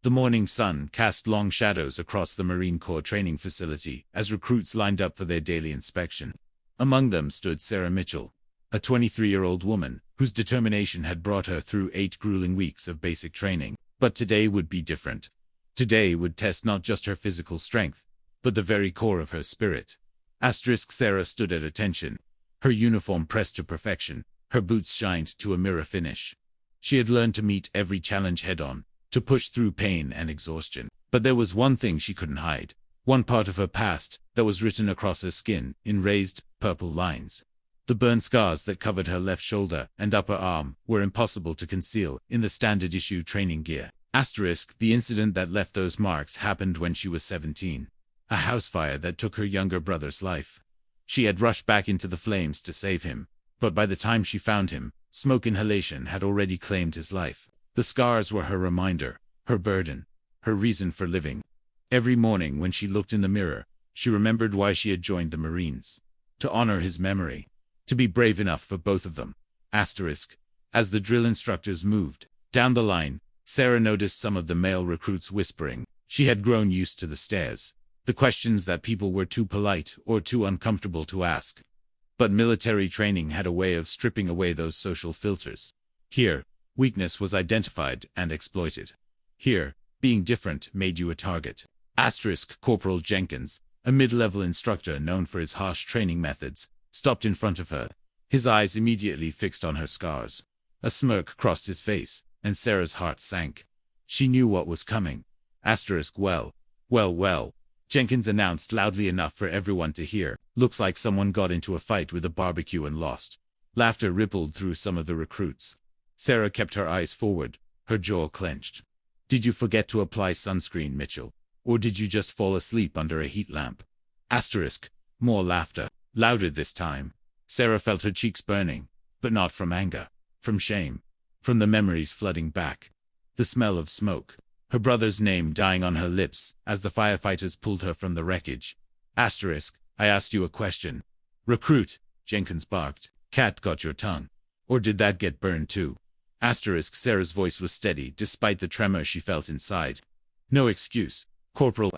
The morning sun cast long shadows across the Marine Corps training facility as recruits lined up for their daily inspection. Among them stood Sarah Mitchell, a 23-year-old woman whose determination had brought her through 8 grueling weeks of basic training. But today would be different. Today would test not just her physical strength, but the very core of her spirit. Sarah stood at attention, her uniform pressed to perfection, her boots shined to a mirror finish. She had learned to meet every challenge head-on, to push through pain and exhaustion. But there was one thing she couldn't hide, one part of her past that was written across her skin in raised, purple lines. The burn scars that covered her left shoulder and upper arm were impossible to conceal in the standard-issue training gear. The incident that left those marks happened when she was 17. A house fire that took her younger brother's life. She had rushed back into the flames to save him, but by the time she found him, smoke inhalation had already claimed his life. The scars were her reminder, her burden, her reason for living. Every morning when she looked in the mirror, she remembered why she had joined the Marines. To honor his memory. To be brave enough for both of them. As the drill instructors moved down the line, Sarah noticed some of the male recruits whispering. She had grown used to the stares, the questions that people were too polite or too uncomfortable to ask. But military training had a way of stripping away those social filters. Here, weakness was identified and exploited. Here, being different made you a target. Corporal Jenkins, a mid-level instructor known for his harsh training methods, stopped in front of her, his eyes immediately fixed on her scars. A smirk crossed his face, and Sarah's heart sank. She knew what was coming. Well, Jenkins announced loudly enough for everyone to hear. Looks like someone got into a fight with a barbecue and lost. Laughter rippled through some of the recruits. Sarah kept her eyes forward, her jaw clenched. Did you forget to apply sunscreen, Mitchell? Or did you just fall asleep under a heat lamp? More laughter. Louder this time. Sarah felt her cheeks burning, but not from anger, from shame, from the memories flooding back. The smell of smoke, her brother's name dying on her lips as the firefighters pulled her from the wreckage. I asked you a question. Recruit, Jenkins barked. Cat got your tongue. Or did that get burned too? Sarah's voice was steady despite the tremor she felt inside. No excuse, Corporal.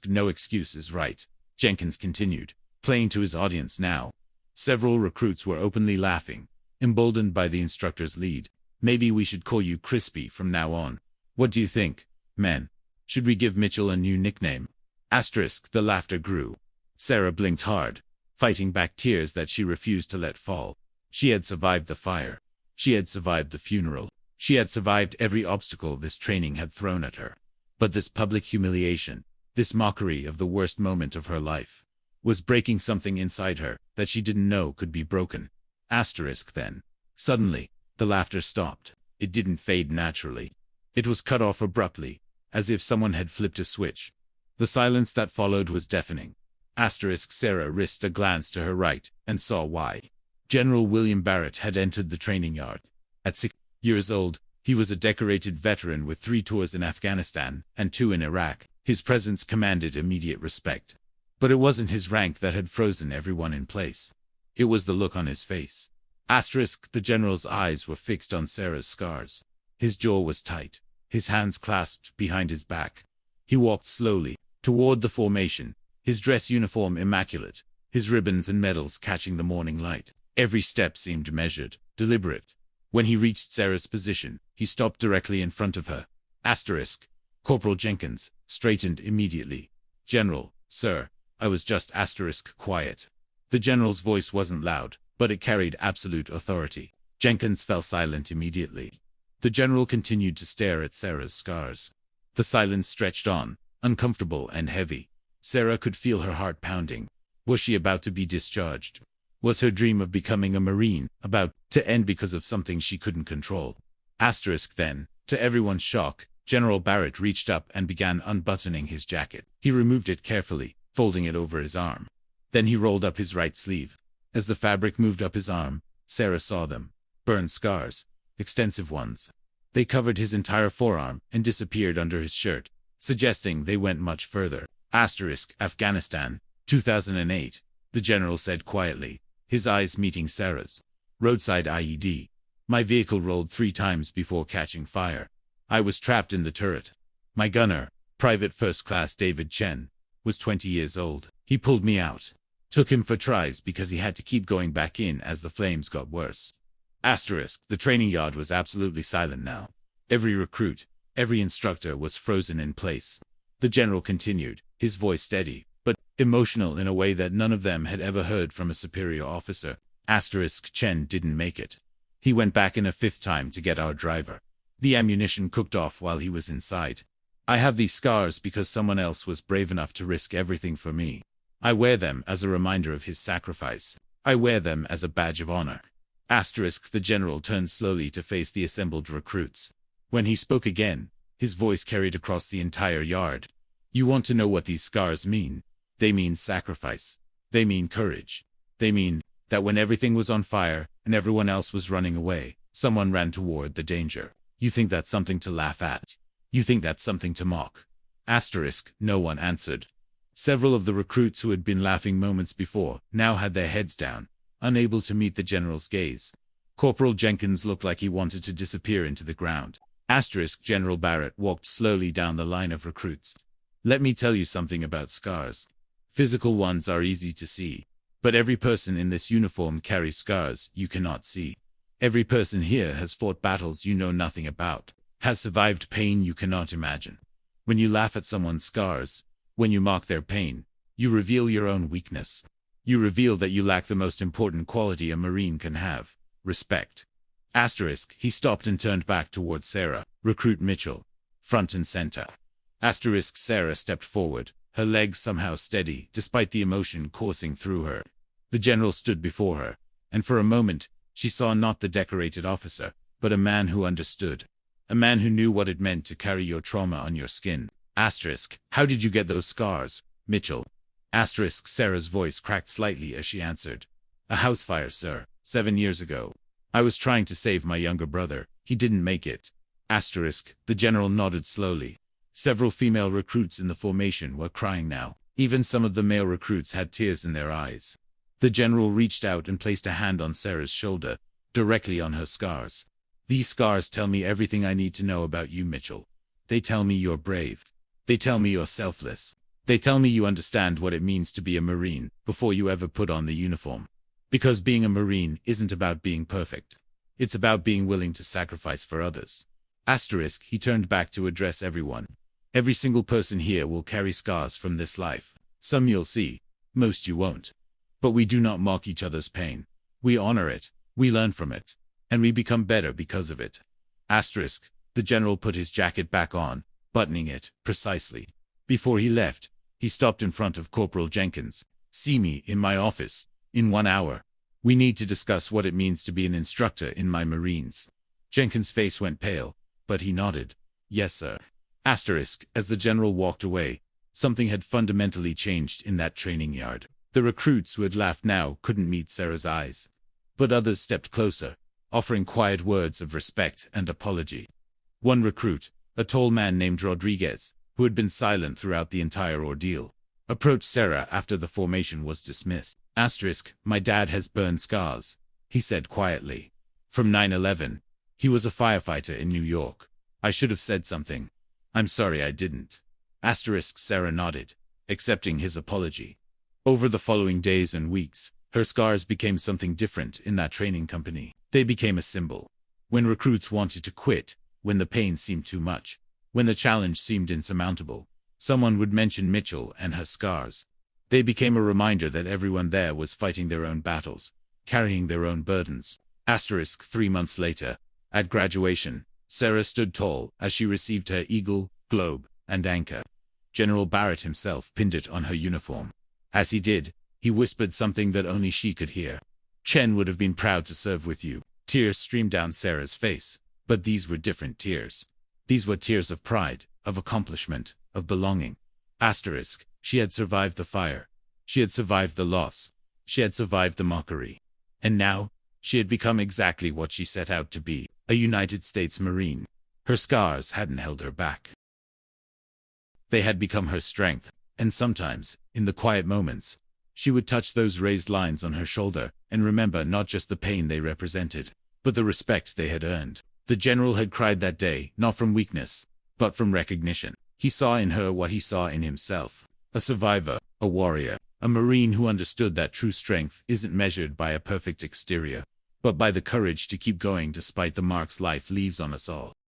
No excuse is right, Jenkins continued, playing to his audience now. Several recruits were openly laughing, emboldened by the instructor's lead. Maybe we should call you Crispy from now on. What do you think, men? Should we give Mitchell a new nickname? The laughter grew. Sarah blinked hard, fighting back tears that she refused to let fall. She had survived the fire. She had survived the funeral. She had survived every obstacle this training had thrown at her. But this public humiliation, this mockery of the worst moment of her life, was breaking something inside her that she didn't know could be broken. Then. Suddenly, the laughter stopped. It didn't fade naturally. It was cut off abruptly, as if someone had flipped a switch. The silence that followed was deafening. Sarah risked a glance to her right and saw why. General William Barrett had entered the training yard. At 6 years old, he was a decorated veteran with 3 tours in Afghanistan and 2 in Iraq. His presence commanded immediate respect. But it wasn't his rank that had frozen everyone in place. It was the look on his face. The general's eyes were fixed on Sarah's scars. His jaw was tight, his hands clasped behind his back. He walked slowly toward the formation, his dress uniform immaculate, his ribbons and medals catching the morning light. Every step seemed measured, deliberate. When he reached Sarah's position, he stopped directly in front of her. Corporal Jenkins straightened immediately. General, sir, I was just quiet. The general's voice wasn't loud, but it carried absolute authority. Jenkins fell silent immediately. The general continued to stare at Sarah's scars. The silence stretched on, uncomfortable and heavy. Sarah could feel her heart pounding. Was she about to be discharged? Was her dream of becoming a Marine about to end because of something she couldn't control? Then, to everyone's shock, General Barrett reached up and began unbuttoning his jacket. He removed it carefully, folding it over his arm. Then he rolled up his right sleeve. As the fabric moved up his arm, Sarah saw them. Burned scars. Extensive ones. They covered his entire forearm and disappeared under his shirt, suggesting they went much further. Afghanistan, 2008, the general said quietly, his eyes meeting Sarah's. Roadside IED. My vehicle rolled 3 times before catching fire. I was trapped in the turret. My gunner, Private First Class David Chen, was 20 years old. He pulled me out. Took him for tries because he had to keep going back in as the flames got worse. Asterisk, the training yard was absolutely silent now. Every recruit, every instructor was frozen in place. The general continued, his voice steady, but emotional in a way that none of them had ever heard from a superior officer. Asterisk, Chen didn't make it. He went back in a fifth time to get our driver. The ammunition cooked off while he was inside. I have these scars because someone else was brave enough to risk everything for me. I wear them as a reminder of his sacrifice. I wear them as a badge of honor. Asterisk, the general turned slowly to face the assembled recruits. When he spoke again, his voice carried across the entire yard. You want to know what these scars mean? They mean sacrifice. They mean courage. They mean that when everything was on fire and everyone else was running away, someone ran toward the danger. You think that's something to laugh at? You think that's something to mock? Asterisk, no one answered. Several of the recruits who had been laughing moments before now had their heads down, unable to meet the general's gaze. Corporal Jenkins looked like he wanted to disappear into the ground. Asterisk, General Barrett walked slowly down the line of recruits. Let me tell you something about scars. Physical ones are easy to see, but every person in this uniform carries scars you cannot see. Every person here has fought battles you know nothing about, has survived pain you cannot imagine. When you laugh at someone's scars, when you mock their pain, you reveal your own weakness. You reveal that you lack the most important quality a Marine can have, respect. Asterisk, he stopped and turned back towards Sarah, Recruit Mitchell, front and center. Asterisk, Sarah stepped forward, her legs somehow steady, despite the emotion coursing through her. The general stood before her, and for a moment, she saw not the decorated officer, but a man who understood. A man who knew what it meant to carry your trauma on your skin. Asterisk, how did you get those scars, Mitchell? Asterisk, Sarah's voice cracked slightly as she answered. A house fire, sir, 7 years ago. I was trying to save my younger brother. He didn't make it. Asterisk, the general nodded slowly. Several female recruits in the formation were crying now. Even some of the male recruits had tears in their eyes. The general reached out and placed a hand on Sarah's shoulder, directly on her scars. These scars tell me everything I need to know about you, Mitchell. They tell me you're brave. They tell me you're selfless. They tell me you understand what it means to be a Marine before you ever put on the uniform. Because being a Marine isn't about being perfect. It's about being willing to sacrifice for others. Asterisk, he turned back to address everyone. Every single person here will carry scars from this life. Some you'll see, most you won't. But we do not mock each other's pain. We honor it, we learn from it, and we become better because of it. Asterisk, the general put his jacket back on, buttoning it precisely. Before he left, he stopped in front of Corporal Jenkins. See me in my office, in 1 hour. We need to discuss what it means to be an instructor in my Marines. Jenkins' face went pale, but he nodded. Yes, sir. Asterisk, as the general walked away, something had fundamentally changed in that training yard. The recruits who had laughed now couldn't meet Sarah's eyes. But others stepped closer, offering quiet words of respect and apology. One recruit, a tall man named Rodriguez, who had been silent throughout the entire ordeal, approached Sarah after the formation was dismissed. Asterisk, my dad has burn scars, he said quietly. From 9/11. He was a firefighter in New York. I should have said something. I'm sorry I didn't. Asterisk, Sarah nodded, accepting his apology. Over the following days and weeks, her scars became something different in that training company. They became a symbol. When recruits wanted to quit, when the pain seemed too much, when the challenge seemed insurmountable, someone would mention Mitchell and her scars. They became a reminder that everyone there was fighting their own battles, carrying their own burdens. Asterisk, 3 months later, at graduation, Sarah stood tall as she received her eagle, globe, and anchor. General Barrett himself pinned it on her uniform. As he did, he whispered something that only she could hear. Chen would have been proud to serve with you. Tears streamed down Sarah's face, but these were different tears. These were tears of pride, of accomplishment, of belonging. Asterisk, she had survived the fire. She had survived the loss. She had survived the mockery. And now, she had become exactly what she set out to be, a United States Marine. Her scars hadn't held her back. They had become her strength, and sometimes, in the quiet moments, she would touch those raised lines on her shoulder and remember not just the pain they represented, but the respect they had earned. The general had cried that day, not from weakness, but from recognition. He saw in her what he saw in himself. A survivor, a warrior, a Marine who understood that true strength isn't measured by a perfect exterior, but by the courage to keep going despite the marks life leaves on us all.